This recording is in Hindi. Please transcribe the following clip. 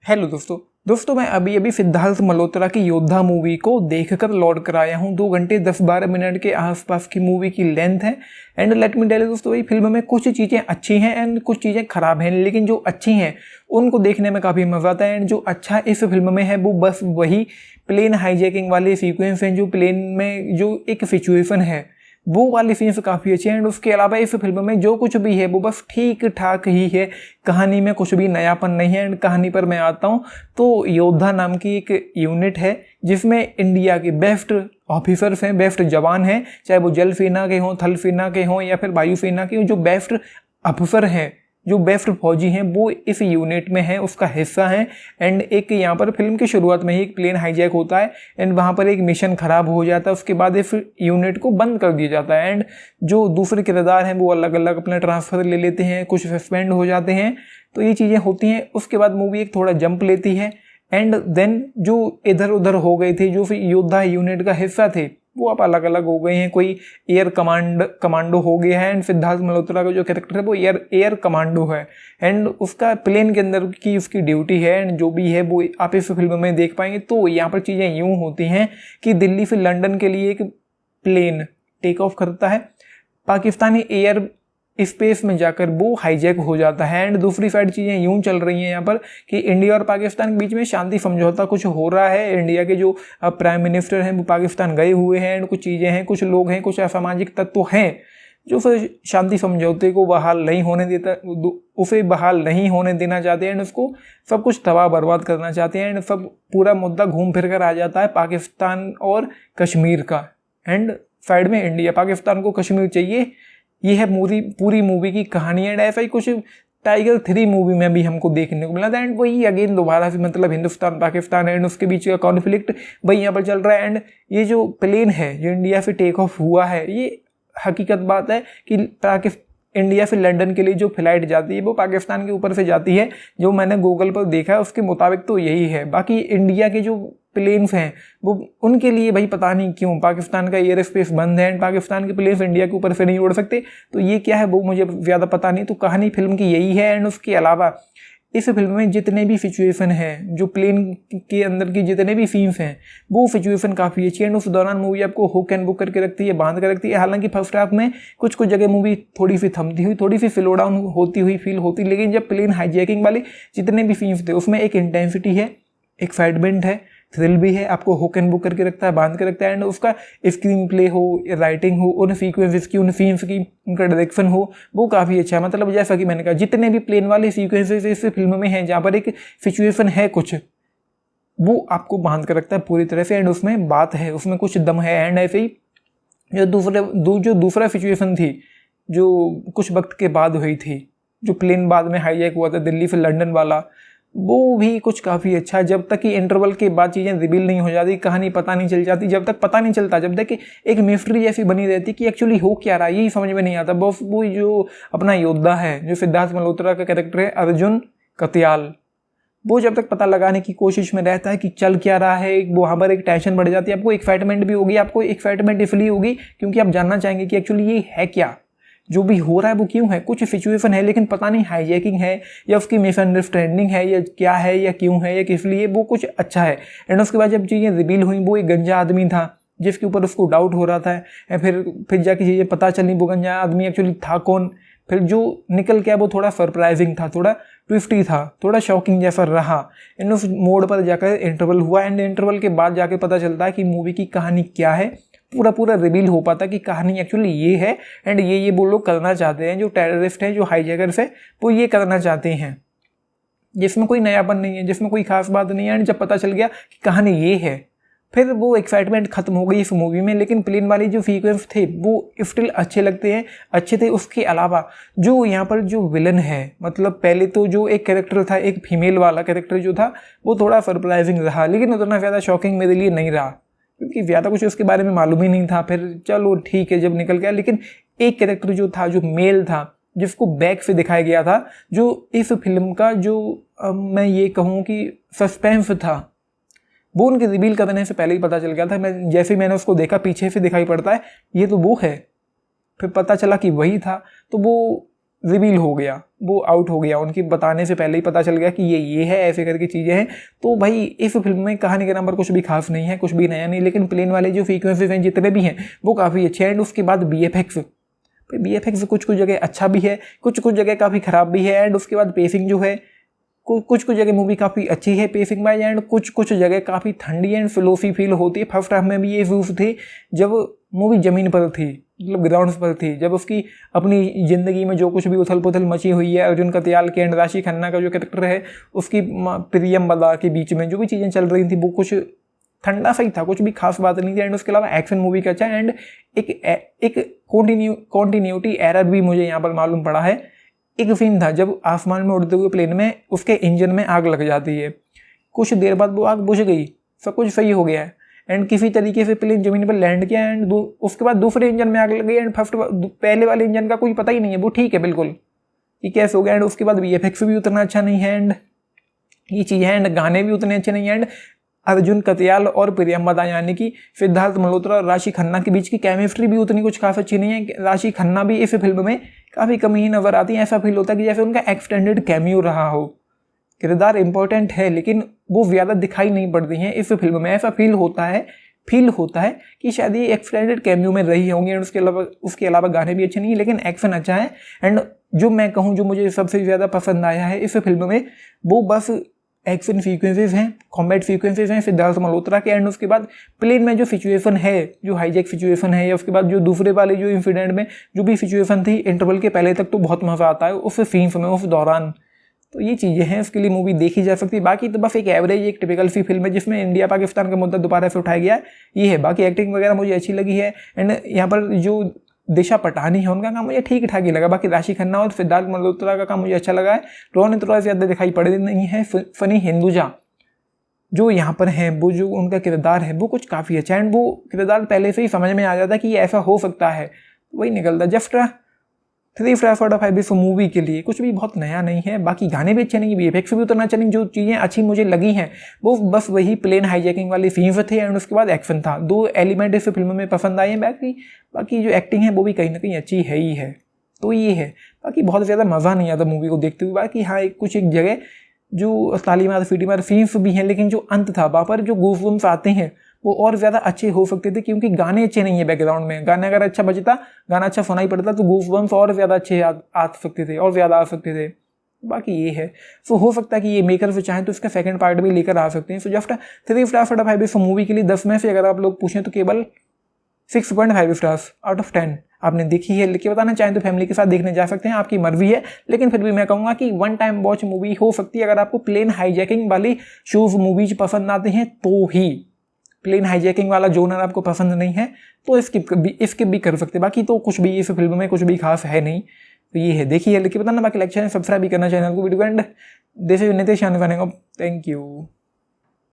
हेलो दोस्तों मैं अभी अभी सिद्धार्थ मल्होत्रा की योद्धा मूवी को देखकर लौट कर आया हूँ। 2 घंटे 10-12 मिनट के आसपास की मूवी की लेंथ है। And let me tell you दोस्तों, ये फिल्म में कुछ चीज़ें अच्छी हैं एंड कुछ चीज़ें खराब हैं, लेकिन जो अच्छी हैं उनको देखने में काफ़ी मज़ा आता है। एंड जो अच्छा इस फिल्म में है वो बस वही प्लेन हाईजैकिंग वाले सीक्वेंस हैं, जो प्लेन में जो एक सिचुएशन है वो वाली सीन्स काफ़ी अच्छी हैं। एंड उसके अलावा इस फिल्म में जो कुछ भी है वो बस ठीक ठाक ही है। कहानी में कुछ भी नयापन नहीं है। एंड कहानी पर मैं आता हूँ तो योद्धा नाम की एक यूनिट है जिसमें इंडिया के बेस्ट ऑफिसर्स हैं, बेस्ट जवान हैं, चाहे वो जल सेना के हों, थल सेना के हों या फिर वायु सेना के हों। जो बेस्ट अफसर हैं, जो बेस्ट फौजी हैं, वो इस यूनिट में है, उसका हिस्सा है। एंड एक यहाँ पर फिल्म की शुरुआत में ही एक प्लेन हाईजैक होता है एंड वहाँ पर एक मिशन ख़राब हो जाता है। उसके बाद इस यूनिट को बंद कर दिया जाता है। एंड जो दूसरे किरदार हैं वो अलग अलग अपना ट्रांसफ़र ले लेते हैं, कुछ सस्पेंड हो जाते हैं, तो ये चीज़ें होती हैं। उसके बाद मूवी एक थोड़ा जंप लेती है एंड देन जो इधर उधर हो गए थे, जो योद्धा यूनिट का हिस्सा थे, वो अब अलग अलग हो गए हैं। कोई एयर कमांडो हो गया है एंड सिद्धार्थ मल्होत्रा का जो कैरेक्टर है वो एयर कमांडो है। एंड उसका प्लेन के अंदर की उसकी ड्यूटी है एंड जो भी है वो आप इस फिल्म में देख पाएंगे। तो यहाँ पर चीज़ें यूँ होती हैं कि दिल्ली से लंदन के लिए एक प्लेन टेक ऑफ करता है, पाकिस्तानी एयर स्पेस में जाकर वो हाईजैक हो जाता है। एंड दूसरी साइड चीज़ें यूं चल रही हैं यहाँ पर कि इंडिया और पाकिस्तान के बीच में शांति समझौता कुछ हो रहा है। इंडिया के जो प्राइम मिनिस्टर हैं वो पाकिस्तान गए हुए हैं एंड कुछ चीज़ें हैं, कुछ लोग हैं, कुछ असामाजिक तत्व हैं जो फिर शांति समझौते को बहाल नहीं होने देता, उसे बहाल नहीं होने देना चाहते हैं एंड उसको सब कुछ तबाह बर्बाद करना चाहते हैं। एंड सब पूरा मुद्दा घूम फिर कर आ जाता है पाकिस्तान और कश्मीर का। एंड साइड में इंडिया, पाकिस्तान को कश्मीर चाहिए। ये है पूरी मूवी की कहानी। एंड ऐसा ही कुछ टाइगर 3 मूवी में भी हमको देखने को मिला था। एंड वही अगेन दोबारा से मतलब हिंदुस्तान पाकिस्तान एंड उसके बीच का कॉन्फ्लिक्ट वही यहाँ पर चल रहा है। एंड ये जो प्लेन है जो इंडिया से टेक ऑफ हुआ है, ये हकीकत बात है कि इंडिया से लंदन के लिए जो फ्लाइट जाती है वो पाकिस्तान के ऊपर से जाती है। जो मैंने गूगल पर देखा है उसके मुताबिक तो यही है। बाकी इंडिया के जो प्लेन्स हैं वो उनके लिए भाई पता नहीं क्यों पाकिस्तान का एयर स्पेस बंद है एंड पाकिस्तान के प्लेन्स इंडिया के ऊपर से नहीं उड़ सकते। तो ये क्या है वो मुझे ज़्यादा पता नहीं। तो कहानी फिल्म की यही है। एंड उसके अलावा इस फिल्म में जितने भी सिचुएशन हैं, जो प्लेन के अंदर की जितने भी सीन्स हैं, वो सिचुएशन काफ़ी अच्छी है। एंड उस दौरान मूवी आपको हुक एंड बुक करके रखती है, बांध कर रखती है। हालांकि फर्स्ट हाफ में कुछ जगह मूवी थोड़ी सी थमती हुई, थोड़ी सी स्लो डाउन होती हुई फील होती, लेकिन जब प्लेन हाईजैकिंग वाले जितने भी सीन्स थे उसमें एक इंटेंसिटी है, एक एक्साइटमेंट है, थ्रिल भी है, आपको हुक एंड बुक करके रखता है, बांध के रखता है। एंड उसका स्क्रीन प्ले हो, राइटिंग हो, उन सीक्वेंसेस की, उन सीन्स की, उनका डायरेक्शन हो, वो काफ़ी अच्छा है। मतलब जैसा कि मैंने कहा जितने भी प्लेन वाले सीक्वेंसेस इस फिल्म में हैं जहाँ पर एक सिचुएशन है कुछ, वो आपको बांध कर रखता है पूरी तरह से। एंड उसमें बात है, उसमें कुछ दम है। एंड ऐसे ही जो दूसरा सिचुएशन थी जो कुछ वक्त के बाद हुई थी, जो प्लेन बाद में हाईजैक हुआ था दिल्ली से लंदन वाला, वो भी कुछ काफ़ी अच्छा है। जब तक कि इंटरवल के बाद चीज़ें रिवील नहीं हो जाती, कहानी पता नहीं चल जाती, जब तक पता नहीं चलता, जब तक कि एक मिस्ट्री जैसी बनी रहती कि एक्चुअली हो क्या रहा है, यही समझ में नहीं आता। बस वो जो अपना योद्धा है, जो सिद्धार्थ मल्होत्रा का कैरेक्टर है अर्जुन कत्याल, वो जब तक पता लगाने की कोशिश में रहता है कि चल क्या रहा है, वहाँ पर एक टेंशन बढ़ जाती है, आपको एक्साइटमेंट भी होगी। आपको एक्साइटमेंट इसलिए होगी क्योंकि आप जानना चाहेंगे कि एक्चुअली ये है क्या, जो भी हो रहा है वो क्यों है। कुछ सिचुएशन है लेकिन पता नहीं हाईजैकिंग है या उसकी मिसअंडरस्टैंडिंग है या क्या है या क्यों है या किस लिए, वो कुछ अच्छा है। एंड उसके बाद जब चीज़ें रिवील हुई, वो एक गंजा आदमी था जिसके ऊपर उसको डाउट हो रहा था, फिर जाके चीज़ें पता चली वो गंजा आदमी एक्चुअली था कौन। फिर जो निकल गया वो थोड़ा सरप्राइजिंग था, थोड़ा ट्विस्टी था, थोड़ा शॉकिंग जैसा रहा। एंड उस मोड पर जाकर इंटरवल हुआ एंड इंटरवल के बाद जाके पता चलता है कि मूवी की कहानी क्या है। पूरा रिवील हो पाता कि कहानी एक्चुअली ये है एंड ये वो लोग करना चाहते हैं, जो टेररिस्ट हैं, जो हाईजैकर्स हैं, वो ये करना चाहते हैं, जिसमें कोई नयापन नहीं है, जिसमें कोई खास बात नहीं है। एंड जब पता चल गया कि कहानी ये है, फिर वो एक्साइटमेंट खत्म हो गई इस मूवी में। लेकिन प्लेन वाली जो सीक्वेंस थे वो स्टिल अच्छे थे। उसके अलावा जो यहाँ पर जो विलन है, मतलब पहले तो जो एक कैरेक्टर था, एक फीमेल वाला कैरेक्टर जो था, वो थोड़ा सरप्राइजिंग रहा, लेकिन उतना ज़्यादा शॉकिंग मेरे लिए नहीं रहा क्योंकि ज़्यादा कुछ उसके बारे में मालूम ही नहीं था। फिर चलो ठीक है जब निकल गया। लेकिन एक कैरेक्टर जो था, जो मेल था, जिसको बैक से दिखाया गया था, जो इस फिल्म का जो मैं ये कहूँ कि सस्पेंस था, वो उनके रिवील करने से पहले ही पता चल गया था। जैसे मैंने उसको देखा पीछे से दिखाई पड़ता है ये तो वो है, फिर पता चला कि वही था। तो वो रिवील हो गया, वो आउट हो गया, उनकी बताने से पहले ही पता चल गया कि ये है, ऐसे करके चीज़ें हैं। तो भाई इस फिल्म में कहानी के नंबर कुछ भी खास नहीं है, कुछ भी नया नहीं, लेकिन प्लेन वाले जो फ्रीक्वेंसीज हैं जितने भी हैं वो काफ़ी अच्छे हैं। एंड उसके बाद BFX कुछ कुछ जगह अच्छा भी है, कुछ कुछ जगह काफ़ी ख़राब भी है। एंड उसके बाद पेसिंग जो है कुछ कुछ जगह मूवी काफ़ी अच्छी है पेसिंग वाइज, एंड कुछ कुछ जगह काफ़ी ठंडी एंड फ्लोफी फील होती है। फर्स्ट हाफ में भी ये व्यूज थे जब मूवी ज़मीन पर थी, मतलब ग्राउंड्स पर थी, जब उसकी अपनी ज़िंदगी में जो कुछ भी उथल पुथल मची हुई है, अर्जुन कत्याल के एंड राशि खन्ना का जो कैरेक्टर है उसकी प्रियम बदा के बीच में जो भी चीज़ें चल रही थी वो कुछ ठंडा सा ही था, कुछ भी खास बात नहीं थी। एंड उसके अलावा एक्शन मूवी का अच्छा, एंड एक कॉन्टीन्यूटी एरर भी मुझे यहाँ पर मालूम पड़ा है। एक सीन था जब आसमान में उड़ते हुए प्लेन में उसके इंजन में आग लग जाती है, कुछ देर बाद वो आग बुझ गई, सब कुछ सही हो गया है, एंड किसी तरीके से प्लेन जमीन पर लैंड किया। एंड उसके बाद दूसरे इंजन में आग लग गई, एंड पहले वाले इंजन का कोई पता ही नहीं है, वो ठीक है बिल्कुल कि कैसे हो गया। एंड उसके बाद VFX भी उतना अच्छा नहीं है, एंड ये चीज़ है, एंड गाने भी उतने अच्छे नहीं है। एंड अर्जुन कत्याल और प्रियम बदा यानी कि सिद्धार्थ मल्होत्रा और राशि खन्ना के बीच की केमिस्ट्री भी उतनी कुछ खास अच्छी नहीं है। राशि खन्ना भी इस फिल्म में काफ़ी कम ही नजर आती है, ऐसा फील होता है कि जैसे उनका एक्सटेंडेड कैमियो रहा हो। किरदार इंपॉर्टेंट है लेकिन वो ज़्यादा दिखाई नहीं पड़ती हैं इस फिल्म में, ऐसा फील होता है कि शायद ये एक्सटेंडेड कैमियो में रही होंगी। एंड उसके अलावा गाने भी अच्छे नहीं है, लेकिन एक्शन अच्छा है। एंड जो मैं कहूँ जो मुझे सबसे ज़्यादा पसंद आया है इस फिल्म में वो बस एक्शन सीक्वेंसेस हैं, कॉम्बैट सीक्वेंसेस हैं सिद्धार्थ मल्होत्रा के। एंड उसके बाद प्लेन में जो सिचुएशन है, जो हाईजैक सिचुएशन है, या उसके बाद जो दूसरे वाले जो इंसिडेंट में जो भी सिचुएशन थी इंटरवल के पहले तक, तो बहुत मज़ा आता है उस सीन्स में, उस दौरान। तो ये चीज़ें हैं, उसके लिए मूवी देखी जा सकती है। बाकी तो बस एक एवरेज, एक टिपिकल सी फिल्म है जिसमें इंडिया पाकिस्तान का मुद्दा दोबारा से उठाया गया है, ये है। बाकी एक्टिंग वगैरह मुझे अच्छी लगी है। एंड यहाँ पर जो दिशा पटानी है उनका काम मुझे ठीक ठाक ही लगा। बाकी राशि खन्ना और सिद्धार्थ मल्होत्रा का काम मुझे अच्छा लगा है। रोहन थोड़ा ज़्यादा दिखाई पड़े नहीं है। फनी हिंदुजा जो यहाँ पर है, वो जो उनका किरदार है वो कुछ काफ़ी अच्छा है, एंड वो किरदार पहले से ही समझ में आ जाता है कि ये ऐसा हो सकता है, वही निकलता। जस्ट 3/4 इस मूवी के लिए कुछ भी बहुत नया नहीं है। बाकी गाने भी अच्छे नहीं, VFX भी उतना अच्छा नहीं। जो चीज़ें अच्छी मुझे लगी हैं वो बस वही प्लेन हाईजैकिंग वाली सीन्स थे, एंड उसके बाद एक्शन था। 2 एलिमेंट इस फिल्म में पसंद आए हैं। बाकी जो एक्टिंग है वो भी कहीं ना कहीं अच्छी है ही है। तो ये है, बाकी बहुत ज़्यादा मज़ा नहीं आता मूवी को देखते हुए। बाकी हाँ, एक जगह जो तालीमार फीटीमार सीन्स भी हैं, लेकिन जो अंत था वहाँ पर जो गूज़बम्स आते हैं वो और ज़्यादा अच्छे हो सकते थे, क्योंकि गाने अच्छे नहीं है बैकग्राउंड में। गाना अगर अच्छा बजता, गाना अच्छा सुनाई पड़ता तो गूज़बम्स और ज़्यादा अच्छे आ सकते थे, और ज़्यादा आ सकते थे। बाकी ये है, सो हो सकता है कि ये मेकर से चाहें तो इसका सेकंड पार्ट भी लेकर आ सकते हैं। सो जस्ट 3/5 इस मूवी के लिए 10 में से अगर आप लोग पूछें तो केवल 6.5 स्टार्स आउट ऑफ 10। आपने देखी है, लिख के बताना चाहें तो फैमिली के साथ देखने जा सकते हैं, आपकी मर्जी है। लेकिन फिर भी मैं कहूँगा कि 1 टाइम वॉच मूवी हो सकती है। अगर आपको प्लेन हाईजैकिंग वाली शोज मूवीज पसंद आते हैं तो ही, प्लेन हाईजैकिंग वाला जोनर आपको पसंद नहीं है तो स्किप भी कर सकते। बाकी तो कुछ भी इस फिल्म में कुछ भी खास है नहीं। तो ये है, देखिए लिख के बताना। बाकी लाइक चैनल सब्सक्राइब भी करना चैनल को, video and this is Nitesh. Thank you.